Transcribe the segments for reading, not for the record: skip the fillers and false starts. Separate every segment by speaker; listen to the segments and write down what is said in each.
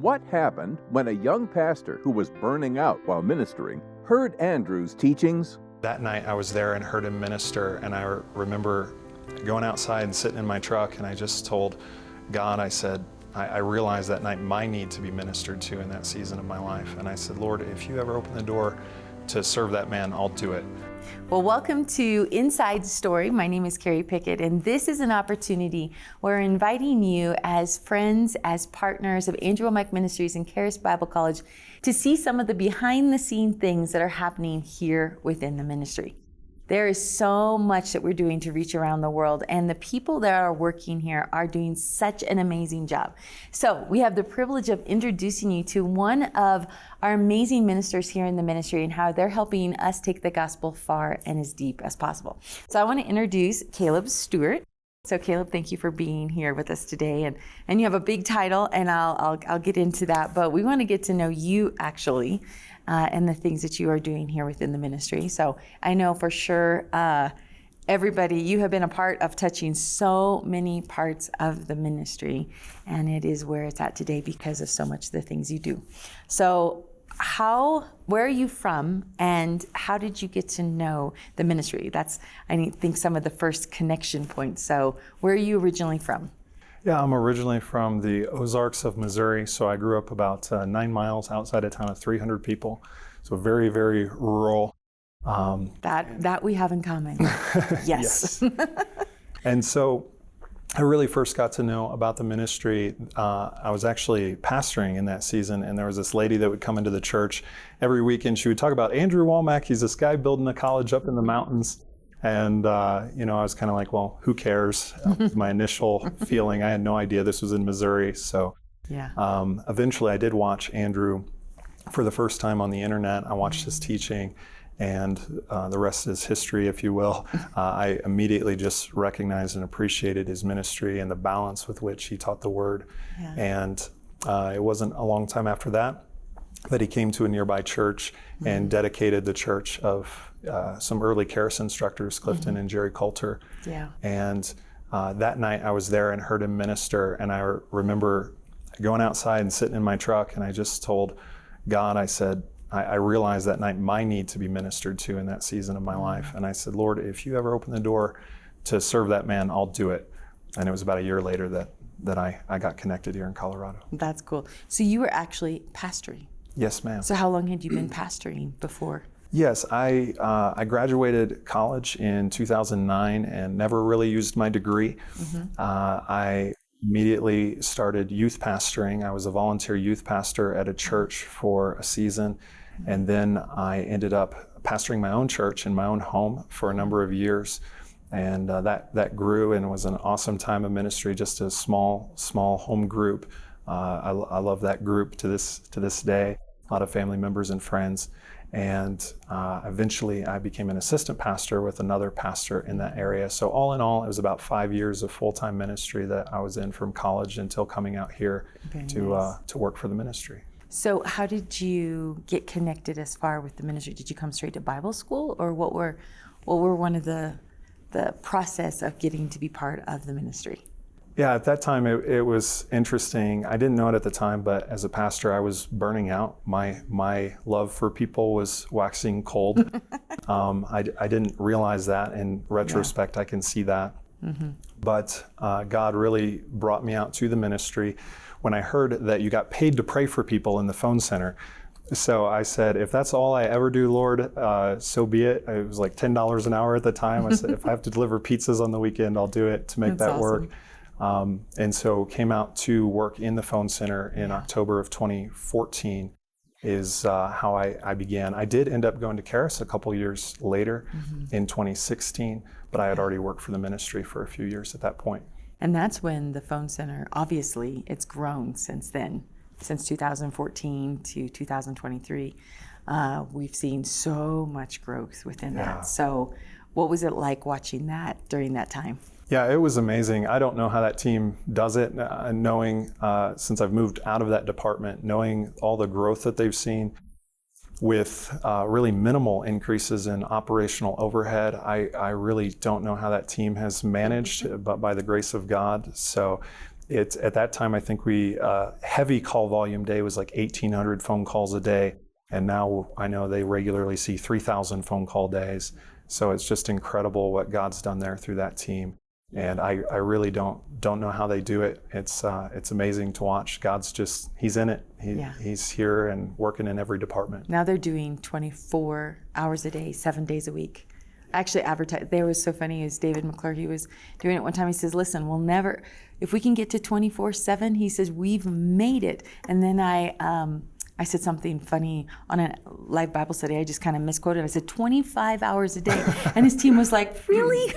Speaker 1: What happened when a young pastor who was burning out while ministering heard Andrew's teachings?
Speaker 2: That night I was there and heard him minister, and I remember going outside and sitting in my truck, and I just told God, I said, I realized that night my need to be ministered to in that season of my life. And I said, Lord, if you ever open the door to serve that man, I'll do it.
Speaker 3: Well, welcome to Inside Story. My name is Carrie Pickett, and this is an opportunity where we're inviting you as friends, as partners of Andrew Wommack Ministries and Charis Bible College to see some of the behind-the-scene things that are happening here within the ministry. There is so much that we're doing to reach around the world, and the people that are working here are doing such an amazing job. So we have the privilege of introducing you to one of our amazing ministers here in the ministry and how they're helping us take the gospel far and as deep as possible. So I want to introduce Caleb Stewart. So Caleb, thank you for being here with us today. And you have a big title, and I'll get into that, but we want to get to know you actually. And the things that you are doing here within the ministry. So I know for sure, everybody, you have been a part of touching so many parts of the ministry, and it is where it's at today because of so much of the things you do. So where are you from, and how did you get to know the ministry? That's, I think, some of the first connection points. So where are you originally from?
Speaker 2: Yeah, I'm originally from the Ozarks of Missouri, so I grew up about 9 miles outside a town of 300 people, so very, very rural.
Speaker 3: That we have in common. Yes.
Speaker 2: And so I really first got to know about the ministry. I was actually pastoring in that season, and there was this lady that would come into the church every week, and she would talk about Andrew Wommack. He's this guy building a college up in the mountains. And, I was kind of like, well, who cares? My initial feeling, I had no idea this was in Missouri. So eventually I did watch Andrew for the first time on the internet. I watched his teaching, and the rest is history, if you will. I immediately just recognized and appreciated his ministry and the balance with which he taught the word. Yeah. And it wasn't a long time after that he came to a nearby church and dedicated the church of some early Charis instructors, Clifton and Jerry Coulter. Yeah. And that night I was there and heard him minister, and I remember going outside and sitting in my truck, and I just told God, I said, I realized that night my need to be ministered to in that season of my life. And I said, Lord, if you ever open the door to serve that man, I'll do it. And it was about a year later that I got connected here in Colorado.
Speaker 3: That's cool. So you were actually pastoring?
Speaker 2: Yes, ma'am.
Speaker 3: So how long had you been pastoring before?
Speaker 2: Yes, I graduated college in 2009 and never really used my degree. I immediately started youth pastoring. I was a volunteer youth pastor at a church for a season, and then I ended up pastoring my own church in my own home for a number of years. And that grew and was an awesome time of ministry, just a small home group. I love that group to this day. A lot of family members and friends. And eventually I became an assistant pastor with another pastor in that area. So all in all, it was about 5 years of full-time ministry that I was in from college until coming out here to work for the ministry.
Speaker 3: So how did you get connected as far with the ministry? Did you come straight to Bible school, or what were one of the process of getting to be part of the ministry?
Speaker 2: Yeah, at that time it was interesting. I didn't know it at the time, but as a pastor, I was burning out. My love for people was waxing cold. I didn't realize that. In retrospect, I can see that. But God really brought me out to the ministry when I heard that you got paid to pray for people in the phone center. So I said, if that's all I ever do, Lord, so be it. It was like $10 an hour at the time. I said, if I have to deliver pizzas on the weekend, I'll do it to make that work. And so came out to work in the phone center in October of 2014 is how I began. I did end up going to Charis a couple years later in 2016, but I had already worked for the ministry for a few years at that point.
Speaker 3: And that's when the phone center, obviously, it's grown since then. Since 2014 to 2023, we've seen so much growth within that. So what was it like watching that during that time?
Speaker 2: Yeah, it was amazing. I don't know how that team does it, knowing, since I've moved out of that department, knowing all the growth that they've seen with really minimal increases in operational overhead. I really don't know how that team has managed, but by the grace of God. So At that time, I think heavy call volume day was like 1,800 phone calls a day. And now I know they regularly see 3,000 phone call days. So it's just incredible what God's done there through that team. And I really don't know how they do it. It's amazing to watch. He's in it. He's here and working in every department.
Speaker 3: Now they're doing 24 hours a day, 7 days a week. Actually advertised. They was so funny is David McClure, he was doing it one time. He says, listen, we'll never, if we can get to 24/7, he says, we've made it. And then I said something funny on a live Bible study. I just kind of misquoted. I said 25 hours a day. And his team was like, really?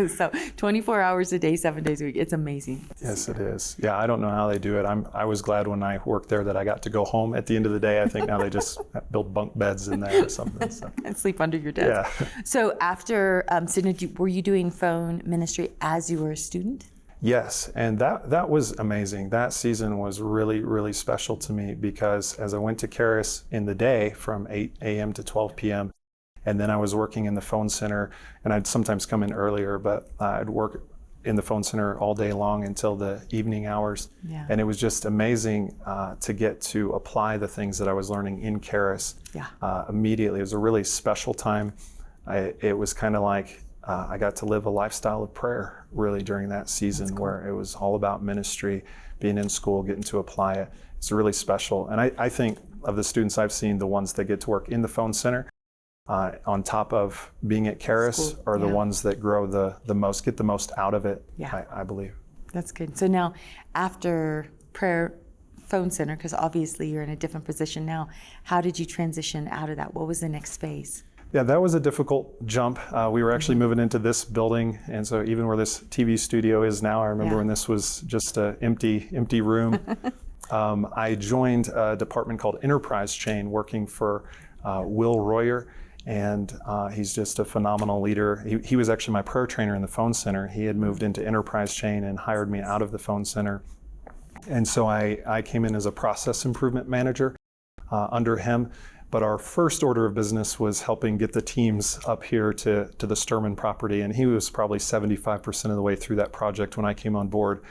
Speaker 3: So 24 hours a day, 7 days a week. It's amazing.
Speaker 2: Yes, it is. Yeah, I don't know how they do it. I was glad when I worked there that I got to go home at the end of the day. I think now they just build bunk beds in there or something. So.
Speaker 3: And sleep under your desk.
Speaker 2: Yeah.
Speaker 3: So after Signet, were you doing phone ministry as you were a student?
Speaker 2: Yes, and that was amazing. That season was really, really special to me because as I went to Charis in the day from 8 a.m. to 12 p.m., and then I was working in the phone center, and I'd sometimes come in earlier, but I'd work in the phone center all day long until the evening hours.
Speaker 3: Yeah.
Speaker 2: And it was just amazing to get to apply the things that I was learning in Charis immediately. It was a really special time. It was kind of like I got to live a lifestyle of prayer really during that season where it was all about ministry, being in school, getting to apply it. It's really special. And I think of the students I've seen, the ones that get to work in the phone center on top of being at Charis are the ones that grow the most, get the most out of it, I believe.
Speaker 3: That's good. So now after prayer phone center, because obviously you're in a different position now, how did you transition out of that? What was the next phase?
Speaker 2: Yeah, that was a difficult jump. We were actually moving into this building, and so even where this TV studio is now, I remember when this was just an empty room. I joined a department called Enterprise Chain, working for Will Royer, and he's just a phenomenal leader. He was actually my prayer trainer in the phone center. He had moved into Enterprise Chain and hired me out of the phone center. And so I came in as a process improvement manager under him. But our first order of business was helping get the teams up here to the Sturman property. And he was probably 75% of the way through that project when I came on board.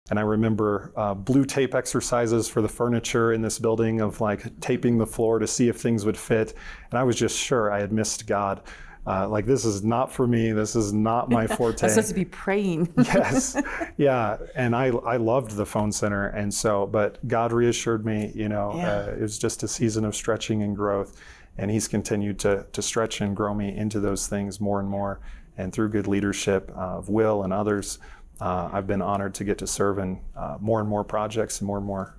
Speaker 2: And I remember blue tape exercises for the furniture in this building of like taping the floor to see if things would fit. And I was just sure I had missed God. Like, this is not for me. This is not my forte.
Speaker 3: I'm supposed to be praying.
Speaker 2: Yes. Yeah. And I loved the phone center. And so, but God reassured me, it was just a season of stretching and growth. And he's continued to stretch and grow me into those things more and more. And through good leadership of Will and others, I've been honored to get to serve in more and more projects and more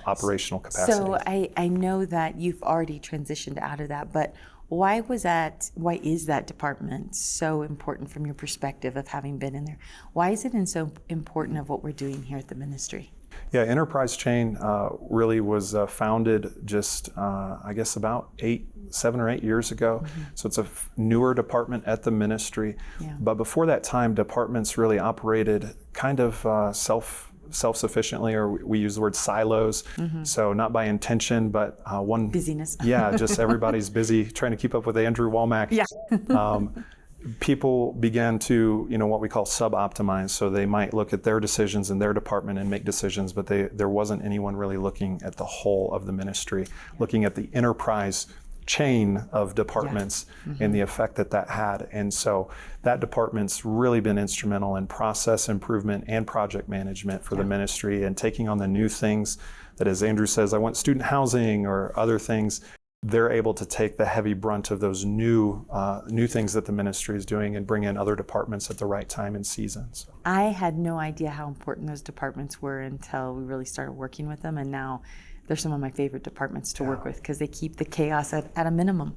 Speaker 2: operational capacity.
Speaker 3: So I know that you've already transitioned out of that, but why is that department so important from your perspective of having been in there? Why is it so important of what we're doing here at the ministry?
Speaker 2: Yeah, Enterprise Chain really was founded just, I guess, about 7 or 8 years ago. Mm-hmm. So it's a newer department at the ministry. Yeah. But before that time, departments really operated kind of self-sufficiently, or we use the word silos. Mm-hmm. So not by intention, but one
Speaker 3: busyness.
Speaker 2: Yeah, just everybody's busy trying to keep up with Andrew Wommack.
Speaker 3: Yeah.
Speaker 2: People began to, what we call sub-optimize. So they might look at their decisions in their department and make decisions, but there wasn't anyone really looking at the whole of the ministry, looking at the enterprise chain of departments and the effect that had. And so that department's really been instrumental in process improvement and project management for the ministry, and taking on the new things that, as Andrew says, I want student housing or other things. They're able to take the heavy brunt of those new things that the ministry is doing and bring in other departments at the right time and season. So.
Speaker 3: I had no idea how important those departments were until we really started working with them, and now they're some of my favorite departments to work with because they keep the chaos at a minimum.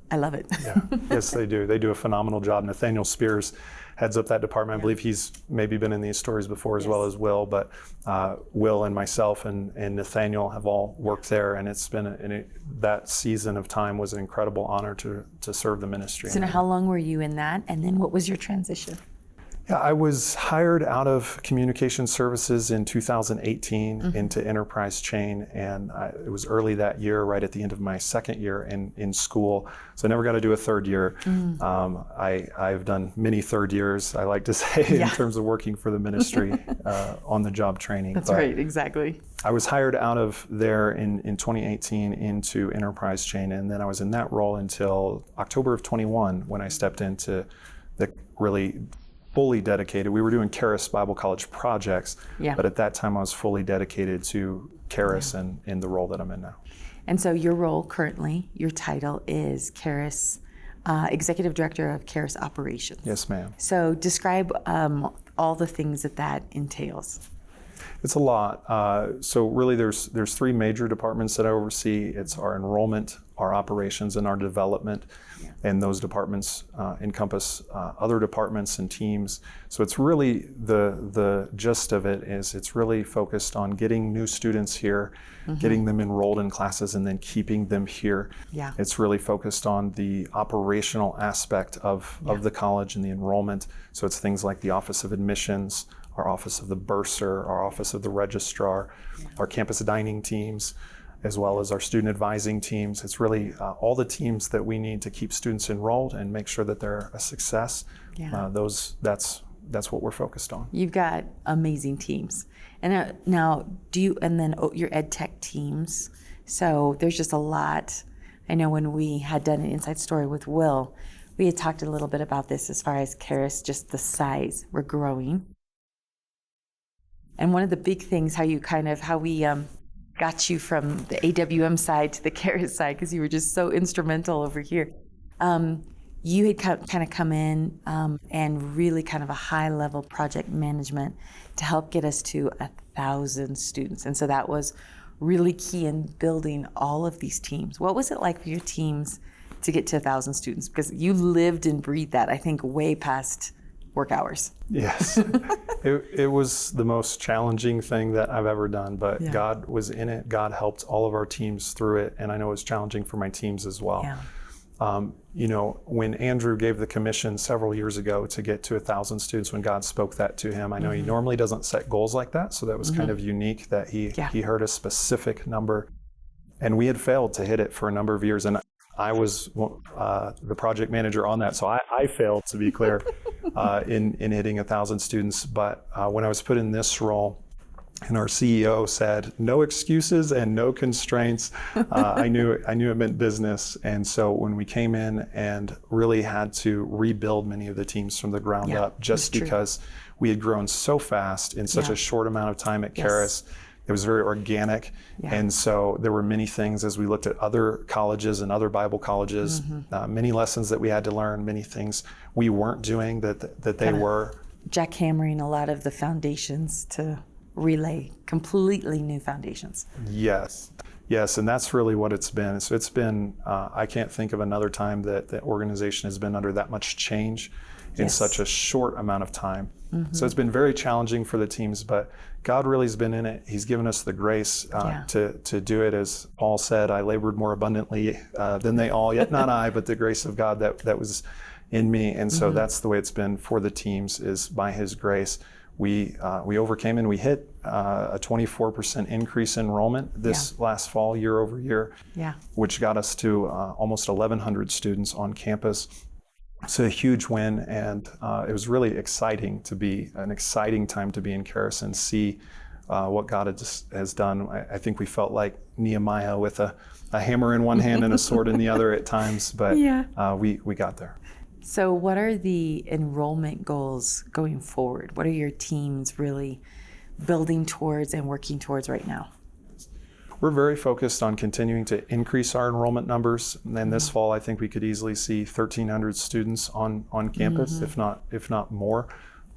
Speaker 3: I love it.
Speaker 2: Yeah, yes, they do. They do a phenomenal job. Nathaniel Spears heads up that department. I believe he's maybe been in these stories before as well as Will, but Will and myself and Nathaniel have all worked there, and it's been that season of time was an incredible honor to serve the ministry.
Speaker 3: So now how long were you in that, and then what was your transition?
Speaker 2: Yeah, I was hired out of communication services in 2018 into enterprise chain, and it was early that year, right at the end of my second year in school. So I never got to do a third year. I've done many third years, I like to say, in terms of working for the ministry on the job training.
Speaker 3: That's right, exactly.
Speaker 2: I was hired out of there in 2018 into enterprise chain, and then I was in that role until October of 21 when I stepped into the really fully dedicated. We were doing Charis Bible College projects, but at that time I was fully dedicated to Charis and in the role that I'm in now.
Speaker 3: And so your role currently, your title is Charis, Executive Director of Charis Operations.
Speaker 2: Yes, ma'am.
Speaker 3: So describe all the things that entails.
Speaker 2: It's a lot. So really there's three major departments that I oversee. It's our enrollment, our operations, and our development. And those departments encompass other departments and teams. So it's really the gist of it is it's really focused on getting new students here, getting them enrolled in classes, and then keeping them here.
Speaker 3: Yeah.
Speaker 2: It's really focused on the operational aspect of the college and the enrollment. So it's things like the Office of Admissions, our Office of the Bursar, our Office of the Registrar, our campus dining teams, as well as our student advising teams. It's really all the teams that we need to keep students enrolled and make sure that they're a success. That's what we're focused on.
Speaker 3: You've got amazing teams. And now your ed tech teams. So there's just a lot. I know when we had done an inside story with Will, we had talked a little bit about this as far as Charis, just the size. We're growing. And one of the big things, how we got you from the AWM side to the Charis side, because you were just so instrumental over here. You had kind of come in and really kind of a high-level project management to help get us to 1,000 students. And so that was really key in building all of these teams. What was it like for your teams to get to 1,000 students? Because you lived and breathed that, I think, way past work hours.
Speaker 2: Yes. It was the most challenging thing that I've ever done, but God was in it. God helped all of our teams through it, and I know it was challenging for my teams as well. Yeah. When Andrew gave the commission several years ago to get to 1,000 students, when God spoke that to him, I know he normally doesn't set goals like that, so that was kind of unique that he heard a specific number, and we had failed to hit it for a number of years, and I was the project manager on that, so I failed, to be clear, in hitting 1,000 students. But when I was put in this role, and our CEO said, no excuses and no constraints, I knew it meant business. And so when we came in and really had to rebuild many of the teams from the ground up, just because we had grown so fast in such a short amount of time at Charis, it was very organic. And so there were many things as we looked at other colleges and other Bible colleges, many lessons that we had to learn, many things we weren't doing that they were. Jackhammering
Speaker 3: a lot of the foundations to relay completely new foundations.
Speaker 2: Yes, and that's really what it's been. So it's been, I can't think of another time that the organization has been under that much change in such a short amount of time. So it's been very challenging for the teams, but God really has been in it. He's given us the grace to do it. As Paul said, I labored more abundantly than they all, yet not I, but the grace of God that was in me. And so that's the way it's been for the teams, is by his grace. We overcame and we hit a 24% increase in enrollment this last fall, year over year, which got us to almost 1,100 students on campus. It's a huge win, and it was really exciting an exciting time to be in Charis and see what God has done. I think we felt like Nehemiah with a hammer in one hand and a sword in the other at times, but we got there.
Speaker 3: So what are the enrollment goals going forward? What are your teams really building towards and working towards right now?
Speaker 2: We're very focused on continuing to increase our enrollment numbers. And then this fall, I think we could easily see 1,300 students on campus, if not more.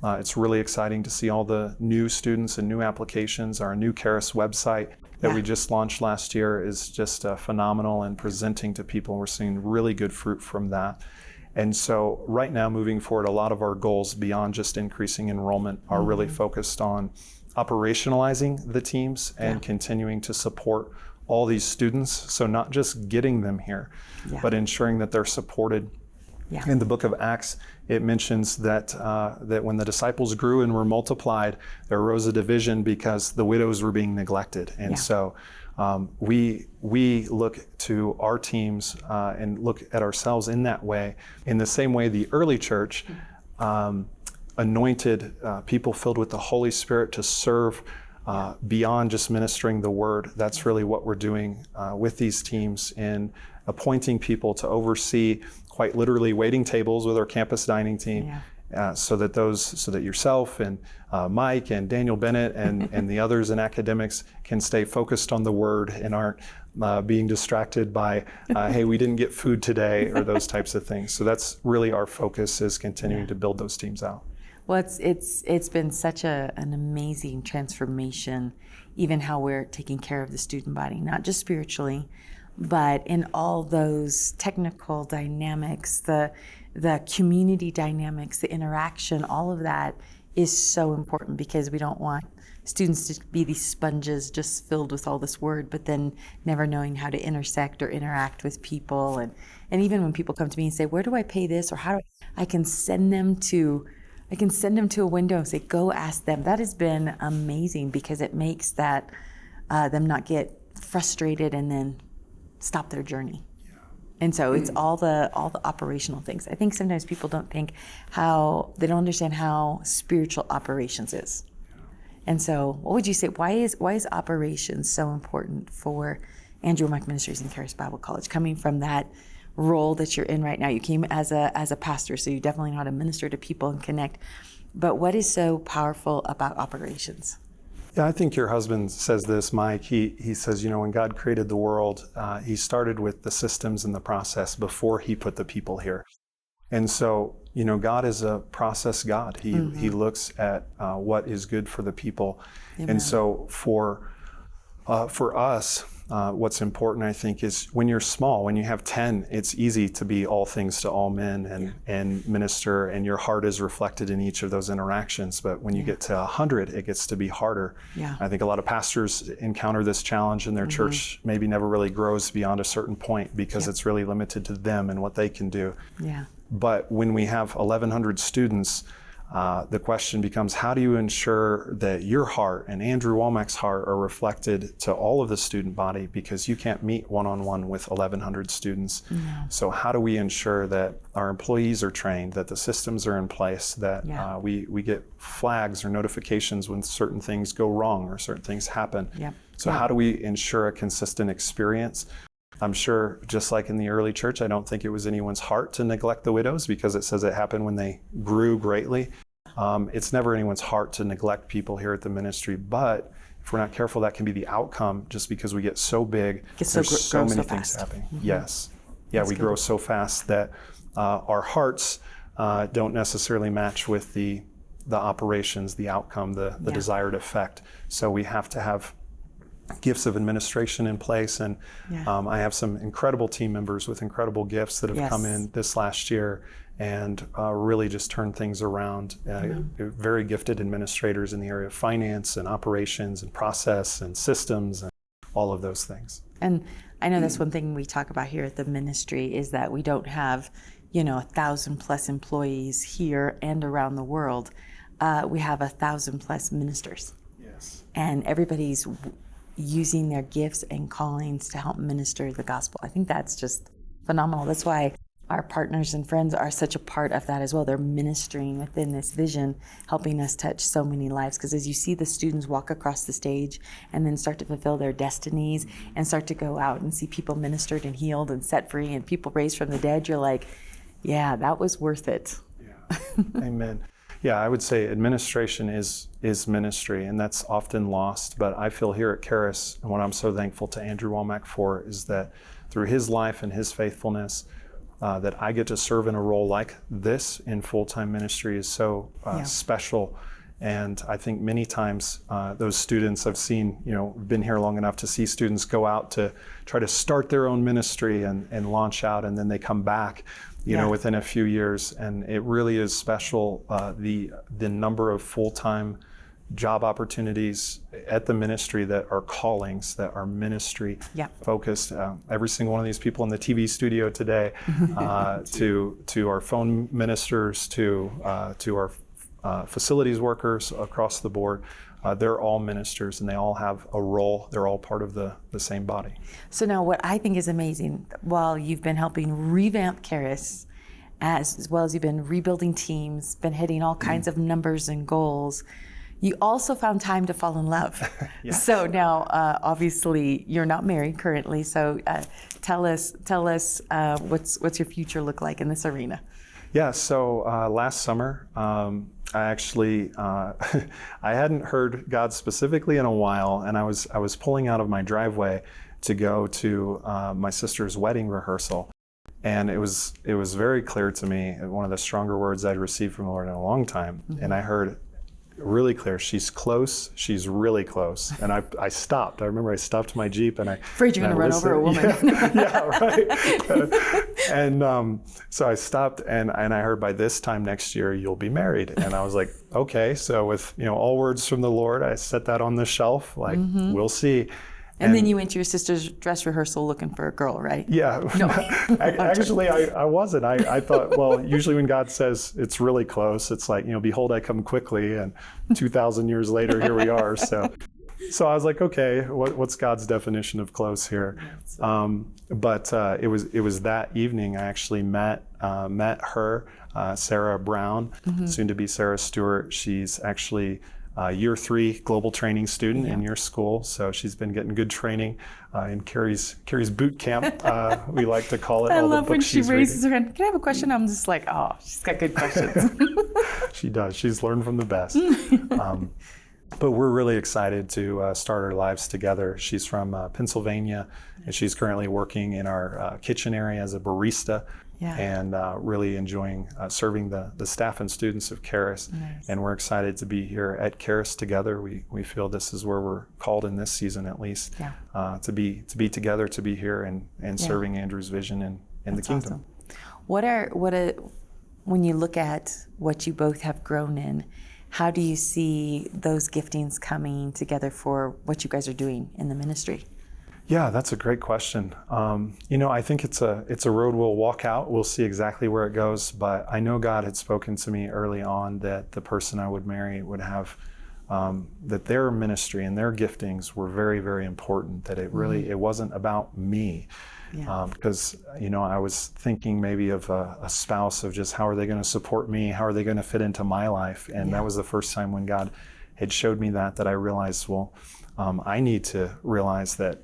Speaker 2: It's really exciting to see all the new students and new applications. Our new Charis website that we just launched last year is just phenomenal and presenting to people. We're seeing really good fruit from that. And so right now, moving forward, a lot of our goals beyond just increasing enrollment are really focused on operationalizing the teams and continuing to support all these students. So not just getting them here, but ensuring that they're supported
Speaker 3: Yeah.
Speaker 2: In the book of Acts, it mentions that when the disciples grew and were multiplied, there arose a division because the widows were being neglected. And so we look to our teams and look at ourselves in that way. In the same way, the early church anointed people filled with the Holy Spirit to serve beyond just ministering the word. That's really what we're doing with these teams, in appointing people to oversee, quite literally, waiting tables with our campus dining team, so that yourself and Mike and Daniel Bennett and the others in academics can stay focused on the word and aren't being distracted by, hey, we didn't get food today, or those types of things. So that's really our focus, is continuing to build those teams out.
Speaker 3: Well, it's been such an amazing transformation, even how we're taking care of the student body, not just spiritually, but in all those technical dynamics, the community dynamics, the interaction, all of that is so important, because we don't want students to be these sponges just filled with all this word, but then never knowing how to intersect or interact with people. And even when people come to me and say, where do I pay this, or how do I can send them to a window and say, go ask them. That has been amazing, because it makes that them not get frustrated and then stop their journey. And so it's all the operational things. I think sometimes people don't understand how spiritual operations is. And so what would you say, why is operations so important for Andrew Wommack Ministries and Charis Bible College, coming from that role that you're in right now? You came as a pastor, so you definitely know how to minister to people and connect. But what is so powerful about operations?
Speaker 2: Yeah, I think your husband says this, Mike. He says, when God created the world, he started with the systems and the process before he put the people here. And so, God is a process God. He looks at what is good for the people. Amen. And so for us, what's important, I think, is when you're small, when you have 10, it's easy to be all things to all men and minister, and your heart is reflected in each of those interactions. But when you get to 100, it gets to be harder. Yeah. I think a lot of pastors encounter this challenge, and their church maybe never really grows beyond a certain point, because it's really limited to them and what they can do. Yeah. But when we have 1,100 students, the question becomes, how do you ensure that your heart and Andrew Wommack's heart are reflected to all of the student body? Because you can't meet one-on-one with 1,100 students. No. So how do we ensure that our employees are trained, that the systems are in place, that we get flags or notifications when certain things go wrong or certain things happen? Yep. So how do we ensure a consistent experience? I'm sure, just like in the early church, I don't think it was anyone's heart to neglect the widows, because it says it happened when they grew greatly. It's never anyone's heart to neglect people here at the ministry, but if we're not careful, that can be the outcome, just because we get so big, there's so many things happening. Mm-hmm. Yes. Yeah, we grow so fast that our hearts don't necessarily match with the operations, the outcome, the desired effect. So we have to have gifts of administration in place, and I have some incredible team members with incredible gifts that have come in this last year and really just turned things around. Very gifted administrators in the area of finance and operations and process and systems and all of those things. And
Speaker 3: I know that's one thing we talk about here at the ministry, is that we don't have 1,000+ employees here and around the world. We have 1,000+ ministers. Yes. And everybody's using their gifts and callings to help minister the gospel. I think that's just phenomenal. That's why our partners and friends are such a part of that as well. They're ministering within this vision, helping us touch so many lives. Because as you see the students walk across the stage and then start to fulfill their destinies and start to go out and see people ministered and healed and set free and people raised from the dead, you're like, yeah, that was worth it.
Speaker 2: Yeah. Amen. Yeah, I would say administration is ministry, and that's often lost. But I feel here at Charis, and what I'm so thankful to Andrew Wommack for, is that through his life and his faithfulness, that I get to serve in a role like this in full-time ministry is so special. And I think many times those students I've seen, been here long enough to see students go out to try to start their own ministry and launch out, and then they come back within a few years. And it really is special, the number of full-time job opportunities at the ministry that are callings, that are ministry focused. Every single one of these people in the TV studio today, to our phone ministers, to our facilities workers across the board, they're all ministers and they all have a role. They're all part of the same body.
Speaker 3: So now what I think is amazing, while you've been helping revamp Charis, as well as you've been rebuilding teams, been hitting all kinds of numbers and goals, you also found time to fall in love. Yes. So now, obviously, you're not married currently. So tell us, what's your future look like in this arena?
Speaker 2: Yeah. So last summer, I actually I hadn't heard God specifically in a while, and I was pulling out of my driveway to go to my sister's wedding rehearsal, and it was very clear to me, one of the stronger words I'd received from the Lord in a long time, and I heard really clear, she's close, she's really close. And I stopped. I remember I stopped my Jeep and I...
Speaker 3: Afraid you're going to run over a woman.
Speaker 2: Yeah, right. And so I stopped and I heard, by this time next year, you'll be married. And I was like, okay. So with, all words from the Lord, I set that on the shelf, like, we'll see.
Speaker 3: And then you went to your sister's dress rehearsal looking for a girl, right?
Speaker 2: Yeah. No. Actually, I wasn't. I thought, well, usually when God says it's really close, it's like, behold, I come quickly. And 2,000 years later, here we are. So I was like, okay, what's God's definition of close here? But it was that evening I actually met her, Sarah Brown, soon to be Sarah Stewart. She's actually year 3 global training student in your school. So she's been getting good training in Charis boot camp, we like to call it.
Speaker 3: I love when she raises her hand. Can I have a question? I'm just like, oh, she's got good questions.
Speaker 2: She does. She's learned from the best. But we're really excited to start our lives together. She's from Pennsylvania, and she's currently working in our kitchen area as a barista. Yeah. And really enjoying serving the staff and students of Charis. Nice. And we're excited to be here at Charis together. We feel this is where we're called in this season, at least, to be together, to be here and serving Andrew's vision in the kingdom.
Speaker 3: Awesome. When you look at what you both have grown in, how do you see those giftings coming together for what you guys are doing in the ministry?
Speaker 2: Yeah, that's a great question. I think it's a road we'll walk out. We'll see exactly where it goes. But I know God had spoken to me early on that the person I would marry would have, that their ministry and their giftings were very, very important. That it wasn't about me. Yeah. Because I was thinking maybe of a spouse, of just how are they going to support me? How are they going to fit into my life? And that was the first time when God had showed me that I realized, well, I need to realize that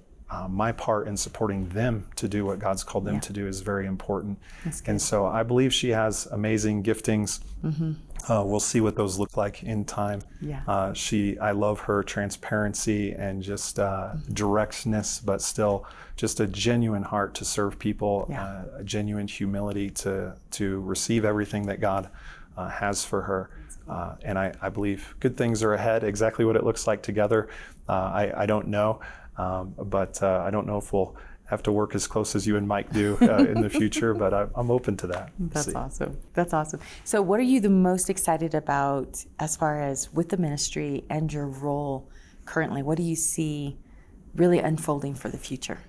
Speaker 2: my part in supporting them to do what God's called them to do is very important. And so I believe she has amazing giftings. We'll see what those look like in time. Yeah. I love her transparency and just directness, but still just a genuine heart to serve people, a genuine humility to receive everything that God has for her. And I believe good things are ahead. Exactly what it looks like together, I don't know. But I don't know if we'll have to work as close as you and Mike do in the future, but I'm open to that.
Speaker 3: That's awesome. That's awesome. So what are you the most excited about as far as with the ministry and your role currently? What do you see really unfolding for the future?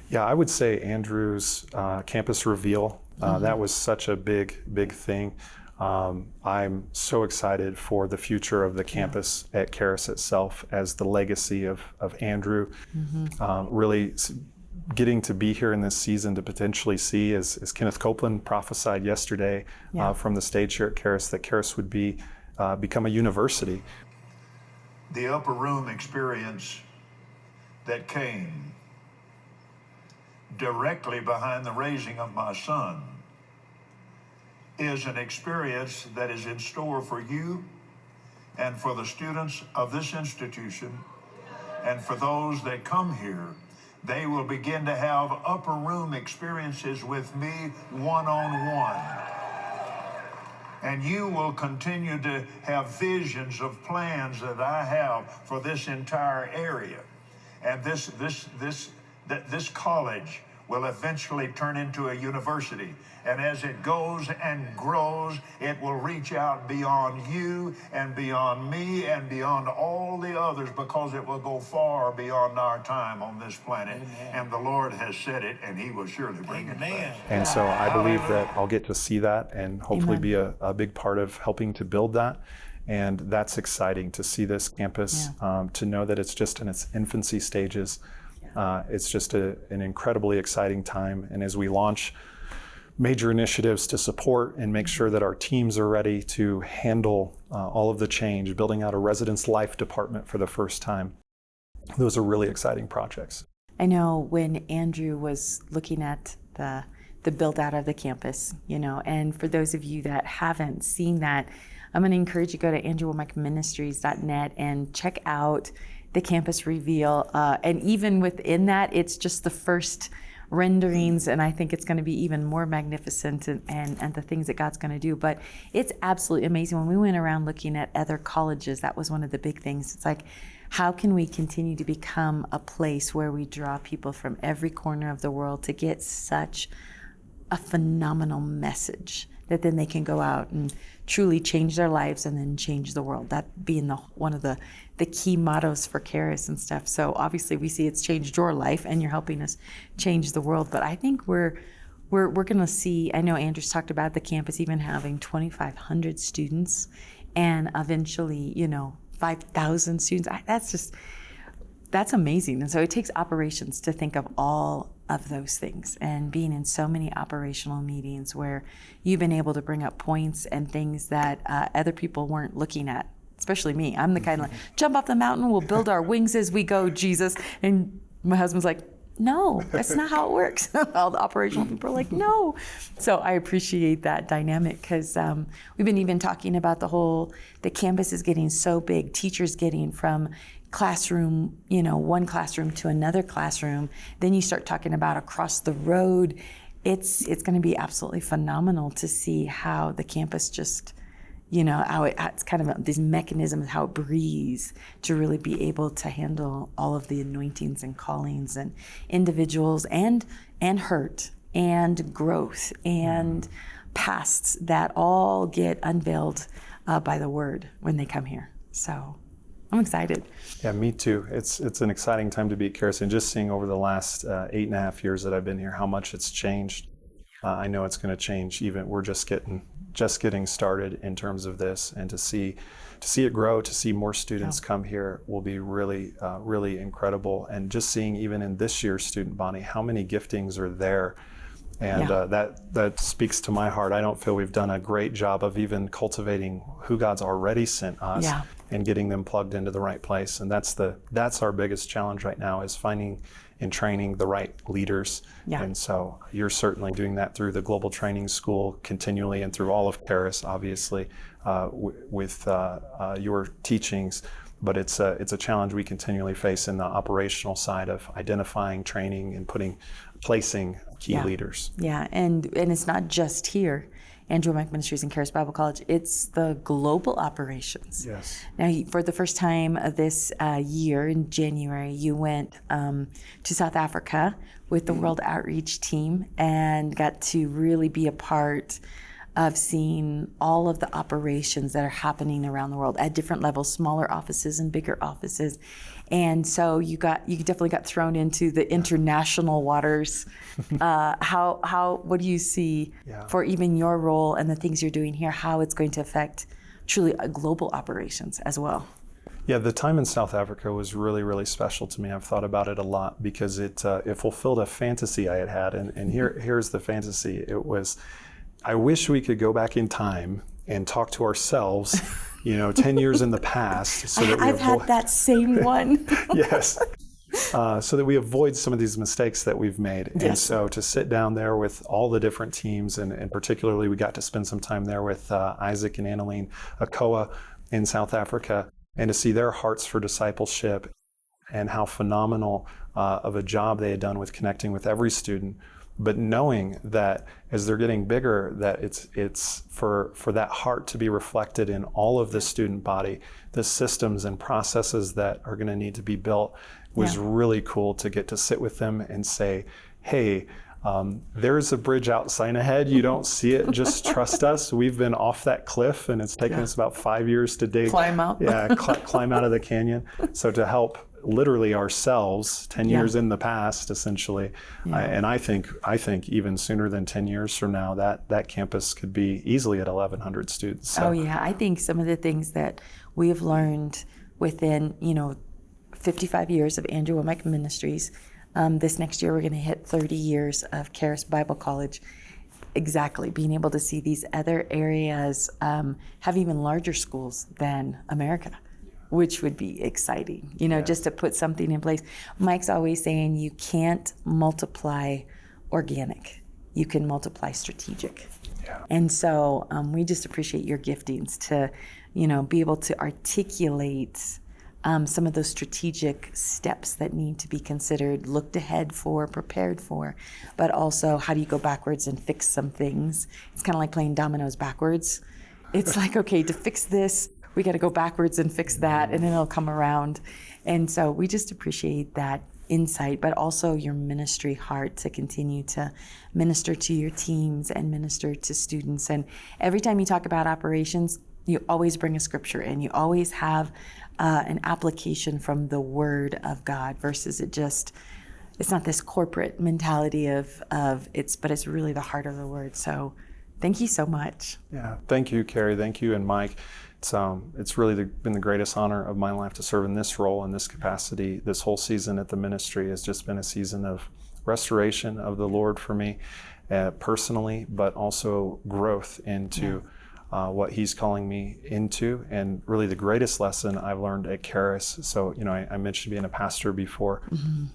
Speaker 2: Yeah, I would say Andrew's Campus Reveal. That was such a big thing. I'm so excited for the future of the campus at Charis itself as the legacy of Andrew. Really getting to be here in this season to potentially see, as Kenneth Copeland prophesied yesterday from the stage here at Charis, that Charis would become a university.
Speaker 4: The upper room experience that came directly behind the raising of my son is an experience that is in store for you and for the students of this institution, and for those that come here. They will begin to have upper room experiences with me one-on-one. And you will continue to have visions of plans that I have for this entire area. And this college will eventually turn into a university. And as it goes and grows, it will reach out beyond you and beyond me and beyond all the others, because it will go far beyond our time on this planet. Amen. And the Lord has said it, and he will surely bring it back.
Speaker 2: And so I believe that I'll get to see that and hopefully be a big part of helping to build that. And that's exciting to see this campus, to know that it's just in its infancy stages. It's just an incredibly exciting time. And as we launch major initiatives to support and make sure that our teams are ready to handle all of the change, building out a residence life department for the first time, those are really exciting projects.
Speaker 3: I know when Andrew was looking at the build out of the campus, and for those of you that haven't seen that, I'm going to encourage you to go to andrewwommackministries.net and check out the campus reveal. And even within that, it's just the first renderings, and I think it's going to be even more magnificent and the things that God's going to do. But it's absolutely amazing. When we went around looking at other colleges, that was one of the big things. It's like, how can we continue to become a place where we draw people from every corner of the world to get such a phenomenal message that then they can go out and truly change their lives and then change the world. That being one of the key mottos for Charis and stuff. So obviously we see it's changed your life and you're helping us change the world. But I think we're going to see, I know Andrew's talked about the campus even having 2,500 students and eventually, 5,000 students. That's amazing. And so it takes operations to think of all of those things, and being in so many operational meetings where you've been able to bring up points and things that other people weren't looking at, especially me. I'm the kind of like, jump off the mountain, we'll build our wings as we go, Jesus. And my husband's like, no, that's not how it works. All the operational people are like, no. So I appreciate that dynamic, because we've been even talking about the campus is getting so big, teachers getting from classroom, one classroom to another classroom. Then you start talking about across the road. It's going to be absolutely phenomenal to see how the campus just, how it's kind of this mechanism of how it breathes to really be able to handle all of the anointings and callings and individuals and hurt and growth and pasts that all get unveiled by the word when they come here. So I'm excited.
Speaker 2: Yeah, me too. It's an exciting time to be at Charis, and just seeing over the last 8.5 years that I've been here, how much it's changed. I know it's going to change. Even we're just getting started in terms of this, and to see it grow, to see more students come here will be really, really incredible. And just seeing even in this year's student body, how many giftings are there. And that speaks to my heart. I don't feel we've done a great job of even cultivating who God's already sent us and getting them plugged into the right place. And that's our biggest challenge right now, is finding and training the right leaders. Yeah. And so you're certainly doing that through the Global Training School continually, and through all of Charis, obviously, with your teachings. But it's a challenge we continually face in the operational side of identifying, training, and placing key leaders.
Speaker 3: Yeah, and it's not just here, Andrew Wommack Ministries and Charis Bible College. It's the global operations.
Speaker 2: Yes.
Speaker 3: Now, for the first time this year in January, you went to South Africa with the World Outreach team and got to really be a part of seeing all of the operations that are happening around the world at different levels, smaller offices and bigger offices. And so you definitely got thrown into the international waters. What do you see for even your role and the things you're doing here, how it's going to affect truly global operations as well?
Speaker 2: Yeah, the time in South Africa was really, really special to me. I've thought about it a lot because it fulfilled a fantasy I had. And here's the fantasy. It was, I wish we could go back in time and talk to ourselves, 10 years in the past. So that
Speaker 3: I've had that same one.
Speaker 2: Yes. So that we avoid some of these mistakes that we've made. Yes. And so to sit down there with all the different teams, and particularly we got to spend some time there with Isaac and Annaline Akoa in South Africa, and to see their hearts for discipleship and how phenomenal of a job they had done with connecting with every student. But knowing that as they're getting bigger, that it's for that heart to be reflected in all of the student body, the systems and processes that are going to need to be built, was really cool to get to sit with them and say, hey, there's a bridge out sign ahead. You don't see it. Just trust us. We've been off that cliff, and it's taken us about 5 years to dig.
Speaker 3: Climb out.
Speaker 2: Climb out of the canyon. So to help literally ourselves 10 years in the past, essentially. And I think even sooner than 10 years from now, that campus could be easily at 1,100 students. So.
Speaker 3: Oh yeah, I think some of the things that we have learned within, 55 years of Andrew Wommack Ministries, this next year we're going to hit 30 years of Charis Bible College. Exactly, being able to see these other areas have even larger schools than America, which would be exciting, just to put something in place. Mike's always saying you can't multiply organic, you can multiply strategic. Yeah. And so we just appreciate your giftings to, be able to articulate some of those strategic steps that need to be considered, looked ahead for, prepared for, but also how do you go backwards and fix some things? It's kind of like playing dominoes backwards. It's like, okay, to fix this, we got to go backwards and fix that, and then it'll come around. And so we just appreciate that insight, but also your ministry heart to continue to minister to your teams and minister to students. And every time you talk about operations, you always bring a scripture in. You always have an application from the Word of God versus it's not this corporate mentality but it's really the heart of the Word. So thank you so much.
Speaker 2: Yeah, thank you, Carrie. Thank you, and Mike. It's really been the greatest honor of my life to serve in this role, in this capacity. This whole season at the ministry has just been a season of restoration of the Lord for me personally, but also growth into what He's calling me into. And really the greatest lesson I've learned at Charis. So, I mentioned being a pastor before,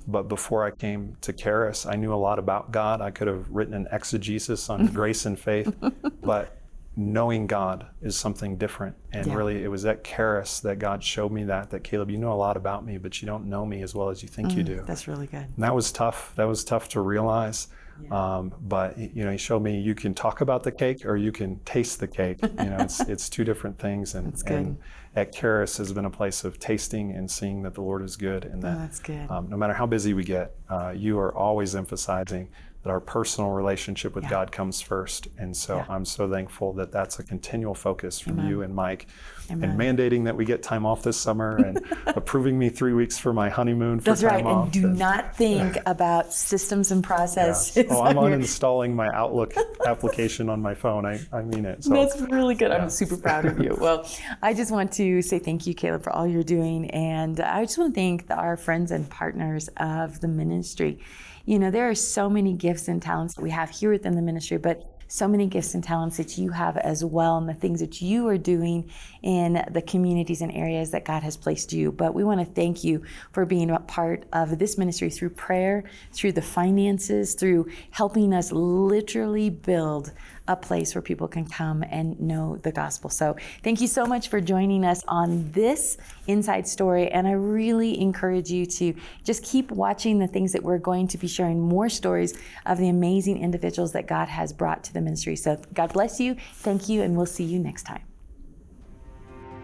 Speaker 2: but before I came to Charis, I knew a lot about God. I could have written an exegesis on grace and faith, but knowing God is something different. And really it was at Charis that God showed me that Caleb, you know a lot about me, but you don't know me as well as you think you do.
Speaker 3: That's really good.
Speaker 2: And that was tough. That was tough to realize. But He showed me you can talk about the cake or you can taste the cake. It's two different things. And at Charis has been a place of tasting and seeing that the Lord is good, and that
Speaker 3: that's good.
Speaker 2: No matter how busy we get, you are always emphasizing that our personal relationship with God comes first. And so I'm so thankful that that's a continual focus from you and Mike. Amen. And mandating that we get time off this summer and approving me 3 weeks for my honeymoon for
Speaker 3: That's
Speaker 2: time
Speaker 3: right.
Speaker 2: off.
Speaker 3: And do not think about systems and processes.
Speaker 2: Oh, I'm uninstalling my Outlook application on my phone. I mean it. So.
Speaker 3: That's really good. I'm super proud of you. Well, I just want to say thank you, Caleb, for all you're doing. And I just want to thank our friends and partners of the ministry. There are so many gifts and talents that we have here within the ministry, but so many gifts and talents that you have as well, and the things that you are doing in the communities and areas that God has placed you. But we want to thank you for being a part of this ministry through prayer, through the finances, through helping us literally build a place where people can come and know the gospel. So thank you so much for joining us on this Inside Story. And I really encourage you to just keep watching the things that we're going to be sharing, more stories of the amazing individuals that God has brought to the ministry. So God bless you. Thank you. And we'll see you next time.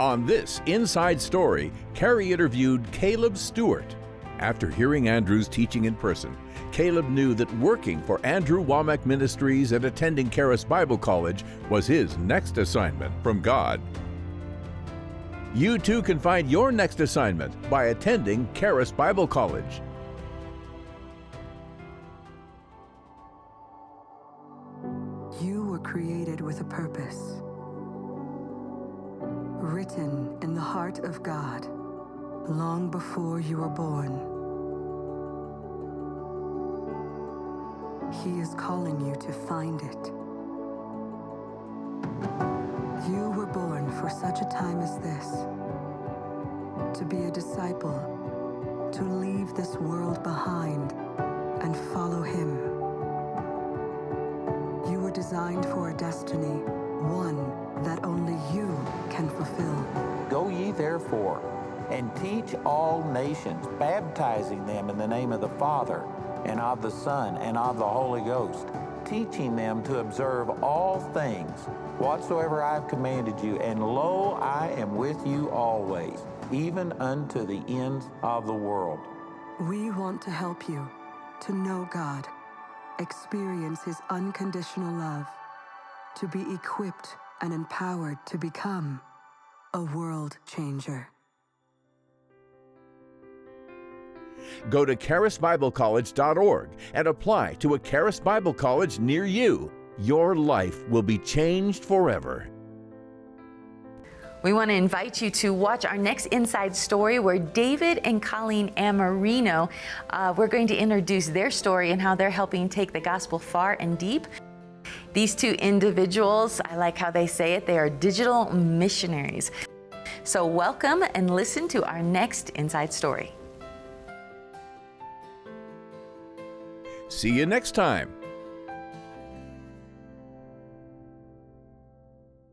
Speaker 1: On this Inside Story, Carrie interviewed Caleb Stewart. After hearing Andrew's teaching in person, Caleb knew that working for Andrew Wommack Ministries and attending Charis Bible College was his next assignment from God. You too can find your next assignment by attending Charis Bible College.
Speaker 5: You were created with a purpose, written in the heart of God long before you were born. He is calling you to find it. You were born for such a time as this, to be a disciple, to leave this world behind and follow Him. You were designed for a destiny, one that only you can fulfill.
Speaker 6: Go ye therefore, and teach all nations, baptizing them in the name of the Father, and of the Son, and of the Holy Ghost, teaching them to observe all things whatsoever I have commanded you. And lo, I am with you always, even unto the ends of the world.
Speaker 5: We want to help you to know God experience His unconditional love, to be equipped and empowered to become a world changer.
Speaker 1: Go to charisbiblecollege.org and apply to a Charis Bible College near you. Your life will be changed forever.
Speaker 3: We want to invite you to watch our next Inside Story where David and Colleen Amarino, we're going to introduce their story and how they're helping take the gospel far and deep. These two individuals, I like how they say it, they are digital missionaries. So welcome and listen to our next Inside Story.
Speaker 1: See you next time